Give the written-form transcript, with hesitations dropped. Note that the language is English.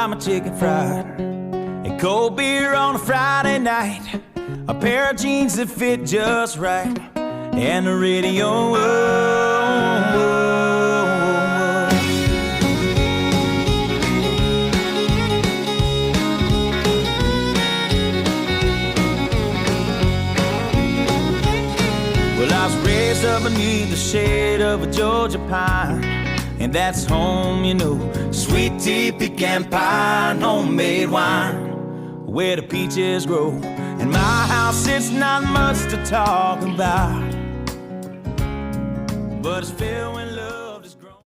buy my chicken fried and cold beer on a Friday night, a pair of jeans that fit just right, and the radio. Well, I was raised up beneath the shade of a Georgia pine, and that's home, you know. Sweet tea, pecan pie, and homemade wine, where the peaches grow. In my house, it's not much to talk about, but it's filled with